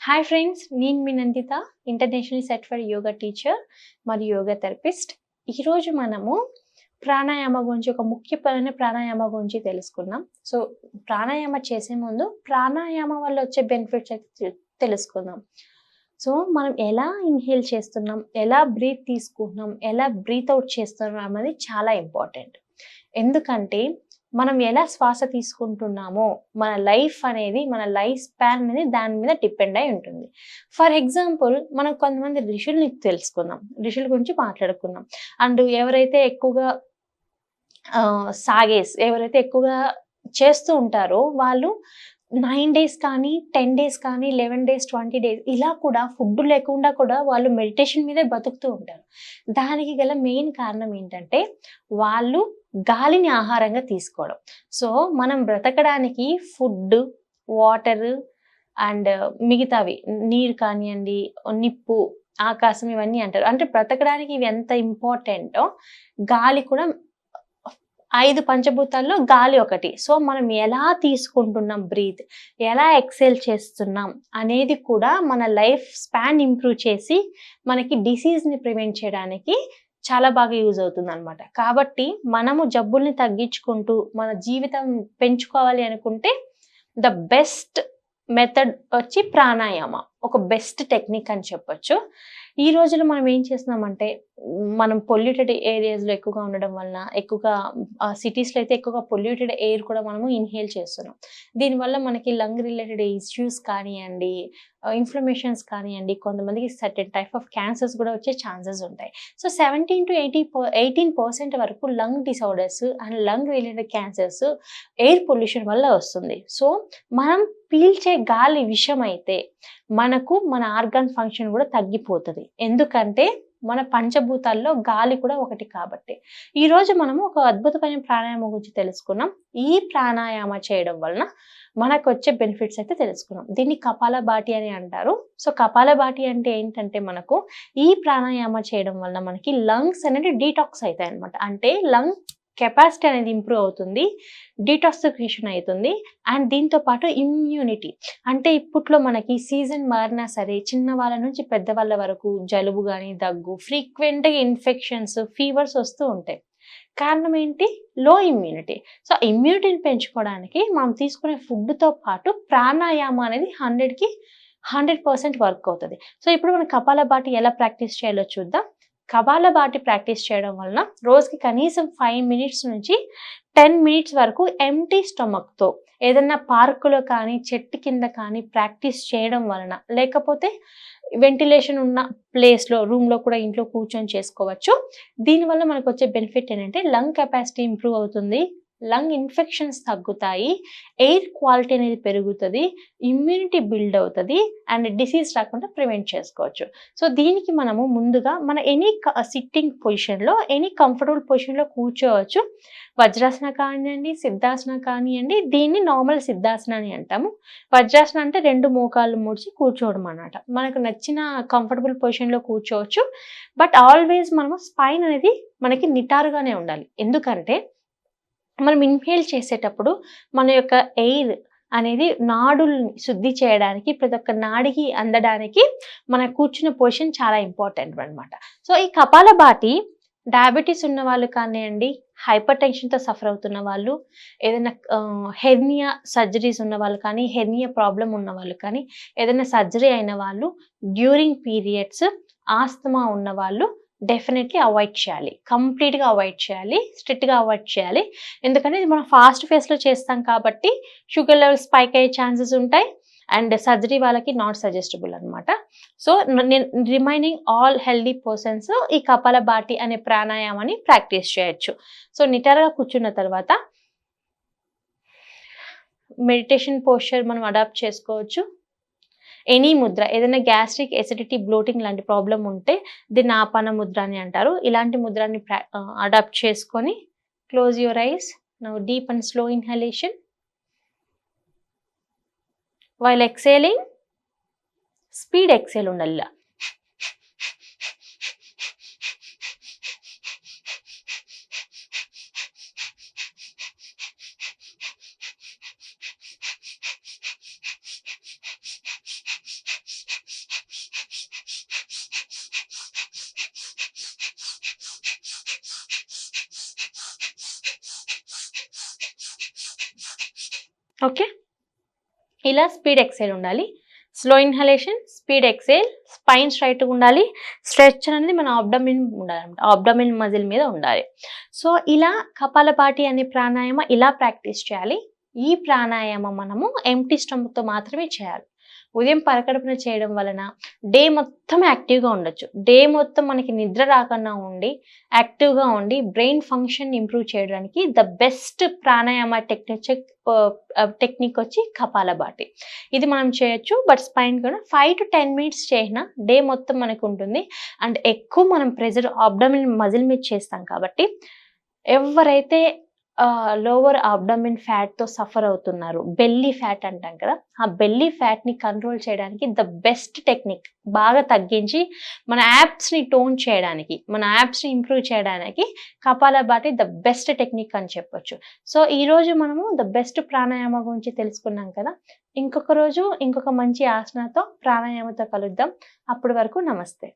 Hi friends, నేను మీ Nanditha, international certified yoga teacher మరియు యోగా థెరపిస్ట్. ఈరోజు మనము ప్రాణాయామ గురించి, ఒక ముఖ్యమైన ప్రాణాయామ గురించి తెలుసుకుందాం. సో ప్రాణాయామ చేసే ముందు ప్రాణాయామం వల్ల వచ్చే బెనిఫిట్స్ అయితే తెలుసుకుందాం. సో మనం ఎలా ఇన్హేల్ చేస్తున్నాం, ఎలా బ్రీత్ తీసుకుంటున్నాం, ఎలా బ్రీత్ అవుట్ చేస్తున్నాం అనేది చాలా ఇంపార్టెంట్. ఎందుకంటే మనం ఎలా శ్వాస తీసుకుంటున్నామో మన లైఫ్ స్పాన్ అనేది దాని మీద డిపెండ్ అయి ఉంటుంది. ఫర్ ఎగ్జాంపుల్, మనం కొంతమంది ఋషుల్ని తెలుసుకుందాం, ఋషుల గురించి మాట్లాడుకుందాం. అండ్ ఎవరైతే ఎక్కువగా ఎవరైతే ఎక్కువగా చేస్తూ ఉంటారో వాళ్ళు 9 days కానీ, 10 days కానీ, 11 days, 20 days ఇలా కూడా ఫుడ్ లేకుండా కూడా వాళ్ళు మెడిటేషన్ మీదే బతుకుతూ ఉంటారు. దానికి గల మెయిన్ కారణం ఏంటంటే వాళ్ళు గాలిని ఆహారంగా తీసుకోవడం. సో మనం బ్రతకడానికి ఫుడ్, వాటర్ అండ్ మిగతావి నీరు కానివ్వండి, నిప్పు, ఆకాశం ఇవన్నీ అంటారు. అంటే బ్రతకడానికి ఇవి ఎంత ఇంపార్టెంటో గాలి కూడా 5 పంచభూతాల్లో గాలి ఒకటి. సో మనం ఎలా తీసుకుంటున్నాం బ్రీత్, ఎలా ఎక్సేల్ చేస్తున్నాం అనేది కూడా మన లైఫ్ స్పాన్ ఇంప్రూవ్ చేసి మనకి డిసీజ్ని ప్రివెంట్ చేయడానికి చాలా బాగా యూజ్ అవుతుంది అనమాట. కాబట్టి మనము జబ్బుల్ని తగ్గించుకుంటూ మన జీవితం పెంచుకోవాలి అనుకుంటే ద బెస్ట్ మెథడ్ వచ్చి ప్రాణాయామ, ఒక బెస్ట్ టెక్నిక్ అని చెప్పొచ్చు. ఈ రోజుల్లో మనం ఏం చేస్తున్నామంటే, మనం పొల్యూటెడ్ ఏరియాస్లో ఎక్కువగా ఉండడం వలన, ఎక్కువగా సిటీస్లో అయితే ఎక్కువగా పొల్యూటెడ్ ఎయిర్ కూడా మనము ఇన్హేల్ చేస్తున్నాం. దీనివల్ల మనకి లంగ్ రిలేటెడ్ ఇష్యూస్ కానివ్వండి, ఇన్ఫ్లమేషన్స్ కానివ్వండి, కొంతమందికి సర్టెన్ టైప్ ఆఫ్ క్యాన్సర్స్ కూడా వచ్చే ఛాన్సెస్ ఉంటాయి. సో 17 to 18% వరకు lung disorders and lung related cancers air pollution వల్ల వస్తుంది. సో మనం పీల్చే గాలి విషం అయితే మనకు మన ఆర్గాన్ ఫంక్షన్ కూడా తగ్గిపోతుంది. ఎందుకంటే మన పంచభూతాల్లో గాలి కూడా ఒకటి కాబట్టి. ఈరోజు మనము ఒక అద్భుతమైన ప్రాణాయామం గురించి తెలుసుకున్నాం. ఈ ప్రాణాయామ చేయడం వలన మనకు వచ్చే బెనిఫిట్స్ అయితే తెలుసుకున్నాం. దీన్ని కపాలభాతి అని అంటారు. సో కపాలభాతి అంటే ఏంటంటే, మనకు ఈ ప్రాణాయామ చేయడం వలన మనకి లంగ్స్ అనేది డీటాక్స్ అవుతాయి అనమాట. అంటే లంగ్ కెపాసిటీ అనేది ఇంప్రూవ్ అవుతుంది, డీటాక్సిఫికేషన్ అవుతుంది. అండ్ దీంతో పాటు ఇమ్యూనిటీ, అంటే ఇప్పట్లో మనకి సీజన్ మారినా సరే చిన్న వాళ్ళ నుంచి పెద్దవాళ్ళ వరకు జలుబు కానీ, దగ్గు, ఫ్రీక్వెంట్గా ఇన్ఫెక్షన్స్, ఫీవర్స్ వస్తూ ఉంటాయి. కారణం ఏంటి? లో ఇమ్యూనిటీ. సో ఇమ్యూనిటీని పెంచుకోవడానికి మనం తీసుకునే ఫుడ్తో పాటు ప్రాణాయామం అనేది 100కి 100% వర్క్ అవుతుంది. సో ఇప్పుడు మనం కపాలభాతి ఎలా ప్రాక్టీస్ చేయాలో చూద్దాం. కపాలభాతి ప్రాక్టీస్ చేయడం వలన రోజుకి కనీసం 5 minutes నుంచి 10 minutes వరకు ఎంటీ స్టమక్తో ఏదన్నా పార్కులో కానీ, చెట్టు కింద కానీ ప్రాక్టీస్ చేయడం వలన, లేకపోతే వెంటిలేషన్ ఉన్న ప్లేస్లో, రూమ్లో కూడా ఇంట్లో కూర్చొని చేసుకోవచ్చు. దీనివల్ల మనకు వచ్చే బెనిఫిట్ ఏంటంటే లంగ్ కెపాసిటీ ఇంప్రూవ్ అవుతుంది, లంగ్ ఇన్ఫెక్షన్స్ తగ్గుతాయి, ఎయిర్ క్వాలిటీ అనేది పెరుగుతుంది, ఇమ్యూనిటీ బిల్డ్ అవుతుంది అండ్ డిసీజ్ రాకుండా ప్రివెంట్ చేసుకోవచ్చు. సో దీనికి మనము ముందుగా మన ఎనీ సిట్టింగ్ పొజిషన్లో, ఎనీ కంఫర్టబుల్ పొజిషన్లో కూర్చోవచ్చు. వజ్రాసన కానివ్వండి, సిద్ధాసన కానివ్వండి, దీన్ని నార్మల్ సిద్ధాసన అని అంటాము. వజ్రాసన అంటే 2 మోకాళ్ళు ముడిచి కూర్చోవడం అన్నమాట. మనకు నచ్చిన కంఫర్టబుల్ పొజిషన్లో కూర్చోవచ్చు. బట్ ఆల్వేస్ మనము స్పైన్ అనేది మనకి నిటారుగానే ఉండాలి. ఎందుకంటే మనం ఇన్హేల్ చేసేటప్పుడు మన యొక్క ఎయిర్ అనేది నాడుల్ని శుద్ధి చేయడానికి, ప్రతి ఒక్క నాడికి అందడానికి మన కూర్చున్న పొజిషన్ చాలా ఇంపార్టెంట్ అనమాట. సో ఈ కపాలభాతి డయాబెటీస్ ఉన్న వాళ్ళు కానివ్వండి, హైపర్ టెన్షన్తో సఫర్ అవుతున్న వాళ్ళు, ఏదైనా హెర్నియా సర్జరీస్ ఉన్న వాళ్ళు కానీ, హెర్నియా ప్రాబ్లం ఉన్న వాళ్ళు కానీ, ఏదైనా సర్జరీ అయిన వాళ్ళు, డ్యూరింగ్ పీరియడ్స్, ఆస్తమా ఉన్న వాళ్ళు డెఫినెట్లీ అవాయిడ్ చేయాలి. కంప్లీట్గా అవాయిడ్ చేయాలి, స్ట్రిక్ట్గా అవాయిడ్ చేయాలి. ఎందుకంటే ఇది మనం ఫాస్ట్ ఫేస్లో చేస్తాం కాబట్టి షుగర్ లెవెల్స్ స్పైక్ అయ్యే ఛాన్సెస్ ఉంటాయి అండ్ సర్జరీ వాళ్ళకి నాట్ సజెస్టబుల్ అనమాట. సో నేను రిమైనింగ్ ఆల్ హెల్దీ పర్సన్స్ ఈ కపాలభాతి అనే ప్రాణాయామాన్ని ప్రాక్టీస్ చేయొచ్చు. సో నిటారుగా కూర్చున్న తర్వాత మెడిటేషన్ పోస్చర్ మనం అడాప్ట్ చేసుకోవచ్చు. ఎనీ ముద్ర, ఏదైనా గ్యాస్ట్రిక్, ఎసిడిటీ, బ్లోటింగ్ లాంటి ప్రాబ్లం ఉంటే దీన్ని ఆపన ముద్ర అని అంటారు. ఇలాంటి ముద్రాన్ని అడాప్ట్ చేసుకొని close your eyes. Now deep and slow inhalation. While exhaling, speed exhale ఉండాలి. ఓకే, ఇలా స్పీడ్ ఎక్సేల్ ఉండాలి. Slow inhalation, speed exhale, spine స్ట్రైట్గా ఉండాలి. స్ట్రెచ్ అనేది మన అబ్డమిన్ ఉండాలన్నమాట, అబ్డమిన్ మజిల్ మీద ఉండాలి. సో ఇలా కపాలపాటి అనే ప్రాణాయామం ఇలా ప్రాక్టీస్ చేయాలి. ఈ ప్రాణాయామం మనము ఎంప్టీ స్టమక్తో మాత్రమే చేయాలి. ఉదయం పరకడుపున చేయడం వలన డే మొత్తం యాక్టివ్గా ఉండొచ్చు. డే మొత్తం మనకి నిద్ర రాకుండా ఉండి యాక్టివ్గా ఉండి బ్రెయిన్ ఫంక్షన్ ఇంప్రూవ్ చేయడానికి ద బెస్ట్ ప్రాణాయామ టెక్నిక్ వచ్చి కపాలభాతి. ఇది మనం చేయొచ్చు. బట్ స్పైన్ కూడా 5 to 10 మినిట్స్ చేసినా డే మొత్తం మనకు ఉంటుంది. అండ్ ఎక్కువ మనం ప్రెజర్ అబ్డమిన్ మజిల్ మీద చేస్తాం కాబట్టి ఎవరైతే లోవర్ అబ్డమిన్ ఫ్యాట్తో సఫర్ అవుతున్నారు, బెల్లీ ఫ్యాట్ అంటాం కదా, ఆ బెల్లీ ఫ్యాట్ని కంట్రోల్ చేయడానికి ద బెస్ట్ టెక్నిక్, బాగా తగ్గించి మన యాప్స్ని టోన్ చేయడానికి, మన యాప్స్ని ఇంప్రూవ్ చేయడానికి కపాలభాతి ద బెస్ట్ టెక్నిక్ అని చెప్పొచ్చు. సో ఈరోజు మనము ద బెస్ట్ ప్రాణాయామ గురించి తెలుసుకున్నాం కదా. ఇంకొక రోజు ఇంకొక మంచి ఆసనతో ప్రాణాయామతో కలుద్దాం. అప్పటి వరకు నమస్తే.